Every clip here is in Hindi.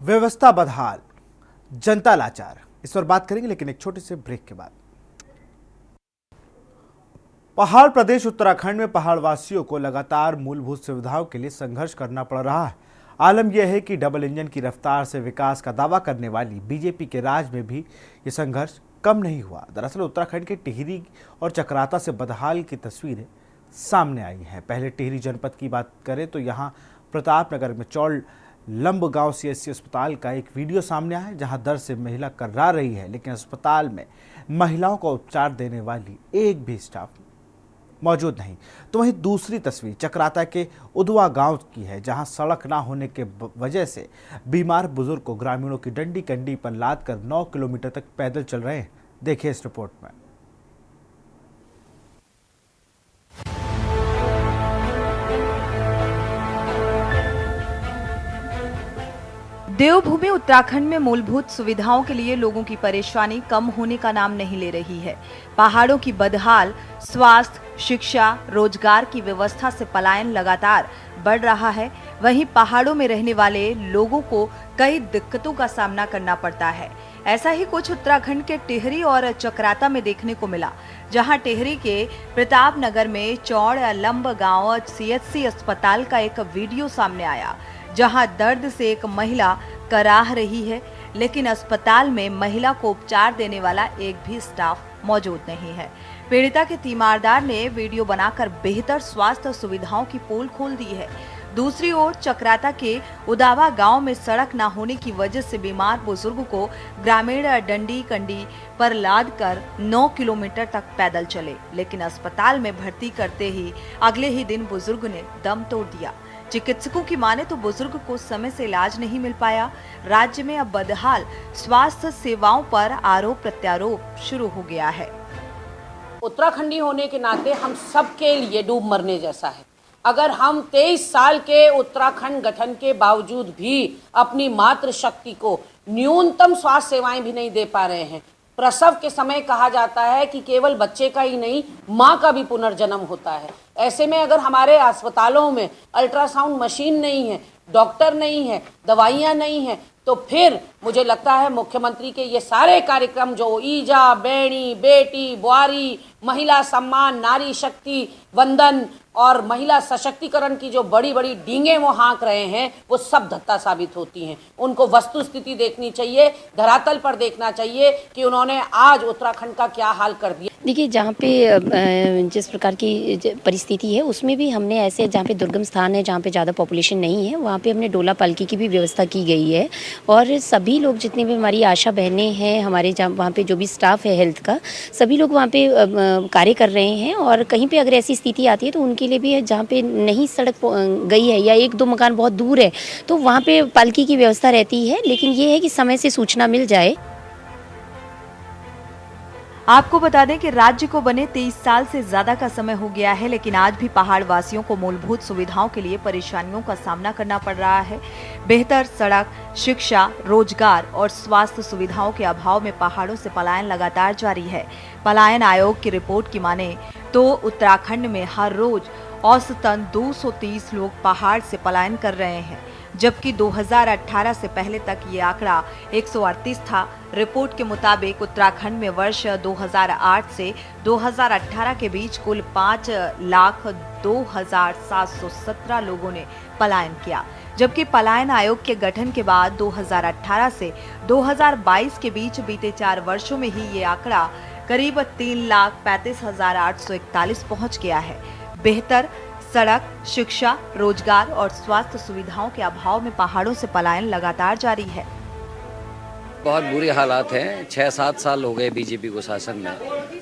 व्यवस्था बदहाल, जनता लाचार, इस पर बात करेंगे लेकिन एक छोटे से ब्रेक के बाद। पहाड़ प्रदेश उत्तराखंड में पहाड़वासियों को लगातार मूलभूत सुविधाओं के लिए संघर्ष करना पड़ रहा है। आलम यह है कि डबल इंजन की रफ्तार से विकास का दावा करने वाली बीजेपी के राज में भी ये संघर्ष कम नहीं हुआ। दरअसल उत्तराखंड के टिहरी और चकराता से बदहाल की तस्वीरें सामने आई हैं। पहले टिहरी जनपद की बात करें तो यहाँ प्रतापनगर में चौल लंब गांव सीएचसी अस्पताल का एक वीडियो सामने आया है, जहां दर्द से महिला कर्रा रही है, लेकिन अस्पताल में महिलाओं को उपचार देने वाली एक भी स्टाफ मौजूद नहीं। तो वहीं दूसरी तस्वीर चकराता के उदवा गांव की है, जहां सड़क ना होने के वजह से बीमार बुजुर्ग को ग्रामीणों की डंडी कंडी पर लाद कर 9 किलोमीटर तक पैदल चल रहे हैं। देखिए इस रिपोर्ट में। देवभूमि उत्तराखंड में मूलभूत सुविधाओं के लिए लोगों की परेशानी कम होने का नाम नहीं ले रही है। पहाड़ों की बदहाल, स्वास्थ्य, शिक्षा, रोजगार की व्यवस्था से पलायन लगातार बढ़ रहा है। वहीं पहाड़ों में रहने वाले लोगों को कई दिक्कतों का सामना करना पड़ता है। ऐसा ही कुछ उत्तराखंड के टिहरी और चकराता में देखने को मिला, जहां टिहरी के प्रतापनगर में चौड़ लंब गांव सीएचसी अस्पताल का एक वीडियो सामने आया, जहां दर्द से एक महिला कराह रही है, लेकिन अस्पताल में महिला को उपचार देने वाला एक भी स्टाफ मौजूद नहीं है। पीड़िता के तीमारदार ने वीडियो बनाकर बेहतर स्वास्थ्य सुविधाओं की पोल खोल दी है। दूसरी ओर चकराता के उदावा गांव में सड़क न होने की वजह से बीमार बुजुर्ग को ग्रामीण डंडी कंडी पर लाद कर 9 किलोमीटर तक पैदल चले, लेकिन अस्पताल में भर्ती करते ही अगले ही दिन बुजुर्ग ने दम तोड़ दिया। चिकित्सकों की माने तो बुजुर्ग को समय से इलाज नहीं मिल पाया। राज्य में अब बदहाल स्वास्थ्य सेवाओं पर आरोप प्रत्यारोप शुरू हो गया है। उत्तराखंडी होने के नाते हम सबके लिए डूब मरने जैसा है। अगर हम 23 साल के उत्तराखंड गठन के बावजूद भी अपनी मातृशक्ति को न्यूनतम स्वास्थ्य सेवाएं भी नहीं दे पा रहे हैं। प्रसव के समय कहा जाता है कि केवल बच्चे का ही नहीं, माँ का भी पुनर्जन्म होता है। ऐसे में अगर हमारे अस्पतालों में अल्ट्रासाउंड मशीन नहीं है, डॉक्टर नहीं है, दवाइयाँ नहीं है, तो फिर मुझे लगता है मुख्यमंत्री के ये सारे कार्यक्रम जो ईजा, बेड़ी, बेटी, बुआरी, महिला सम्मान, नारी शक्ति वंदन और महिला सशक्तिकरण की जो बड़ी बड़ी डींगे वो हाँक रहे हैं, वो सब धत्ता साबित होती हैं। उनको वस्तु स्थिति देखनी चाहिए, धरातल पर देखना चाहिए कि उन्होंने आज उत्तराखंड का क्या हाल कर दिया। देखिए, जहाँ पे जिस प्रकार की परिस्थिति है उसमें भी हमने ऐसे जहाँ पे दुर्गम स्थान है, जहाँ पे ज़्यादा पॉपुलेशन नहीं है, वहाँ पे हमने डोला पालकी की भी व्यवस्था की गई है। और सभी लोग जितने भी हमारी आशा बहनें हैं, हमारे जहाँ वहाँ पे जो भी स्टाफ है हेल्थ का, सभी लोग वहाँ पे कार्य कर रहे हैं। और कहीं पे अगर ऐसी स्थिति आती है तो उनके लिए भी जहाँ पे नहीं सड़क गई है या 1-2 मकान बहुत दूर है तो वहाँ पे पालकी की व्यवस्था रहती है, लेकिन ये है कि समय से सूचना मिल जाए। आपको बता दें कि राज्य को बने 23 साल से ज्यादा का समय हो गया है, लेकिन आज भी पहाड़ वासियों को मूलभूत सुविधाओं के लिए परेशानियों का सामना करना पड़ रहा है। बेहतर सड़क, शिक्षा, रोजगार और स्वास्थ्य सुविधाओं के अभाव में पहाड़ों से पलायन लगातार जारी है। पलायन आयोग की रिपोर्ट की माने तो उत्तराखंड में हर रोज औसतन 230 लोग पहाड़ से पलायन कर रहे हैं, जबकि 2018 से पहले तक ये आंकड़ा 138 था। रिपोर्ट के मुताबिक उत्तराखंड में वर्ष 2008 से 2018 के बीच कुल 5,02,717 लोगों ने पलायन किया, जबकि पलायन आयोग के गठन के बाद 2018 से 2022 के बीच बीते 4 वर्षों में ही ये आंकड़ा करीब 3,35,841 पहुंच गया है। बेहतर सड़क, शिक्षा, रोजगार और स्वास्थ्य सुविधाओं के अभाव में पहाड़ों से पलायन लगातार जारी है। बहुत बुरी हालात हैं। 6-7 साल हो गए बीजेपी को शासन में,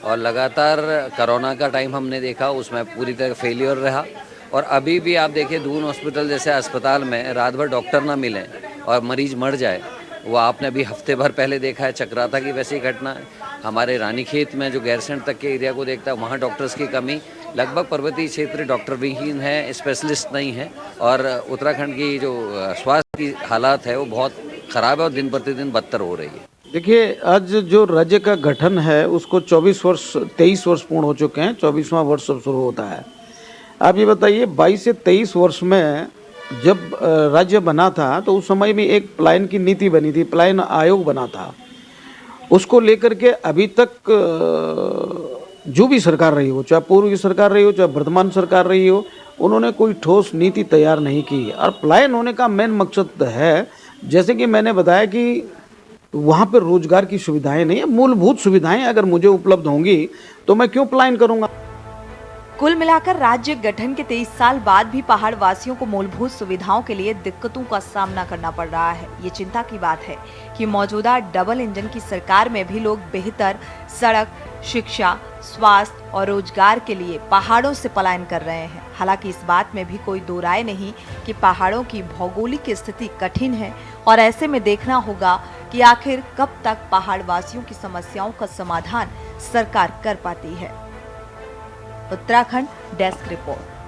और लगातार कोरोना का टाइम हमने देखा, उसमें पूरी तरह फेलियर रहा। और अभी भी आप देखिए, दून हॉस्पिटल जैसे अस्पताल में रात भर डॉक्टर ना मिले और मरीज मर जाए, वो आपने अभी हफ्ते भर पहले देखा है। चकराता की वैसी घटना है। हमारे रानीखेत में जो गैरसैंण तक के एरिया को देखता है, वहाँ डॉक्टर्स की कमी, लगभग पर्वतीय क्षेत्र डॉक्टर विहीन है, स्पेशलिस्ट नहीं है। और उत्तराखंड की जो स्वास्थ्य की हालात है वो बहुत ख़राब है और दिन प्रतिदिन बदतर हो रही है। देखिए, आज जो राज्य का गठन है उसको 23 वर्ष पूर्ण हो चुके हैं, 24वां वर्ष अब शुरू होता है। आप ये बताइए, 22 से 23 वर्ष में जब राज्य बना था तो उस समय में एक पलायन की नीति बनी थी, पलायन आयोग बना था। उसको लेकर के अभी तक जो भी सरकार रही हो, चाहे पूर्व की सरकार रही हो, चाहे वर्तमान सरकार रही हो, उन्होंने कोई ठोस नीति तैयार नहीं की। और पलायन होने का मेन मकसद है, जैसे कि मैंने बताया कि वहाँ पर रोजगार की सुविधाएं नहीं है। मूलभूत सुविधाएं अगर मुझे उपलब्ध होंगी तो मैं क्यों पलायन करूँगा। कुल मिलाकर राज्य गठन के 23 साल बाद भी पहाड़ वासियों को मूलभूत सुविधाओं के लिए दिक्कतों का सामना करना पड़ रहा है। ये चिंता की बात है कि मौजूदा डबल इंजन की सरकार में भी लोग बेहतर सड़क, शिक्षा, स्वास्थ्य और रोजगार के लिए पहाड़ों से पलायन कर रहे हैं। हालांकि इस बात में भी कोई दो राय नहीं कि पहाड़ों की भौगोलिक स्थिति कठिन है और ऐसे में देखना होगा कि आखिर कब तक पहाड़ वासियों की समस्याओं का समाधान सरकार कर पाती है। Uttarakhand desk report.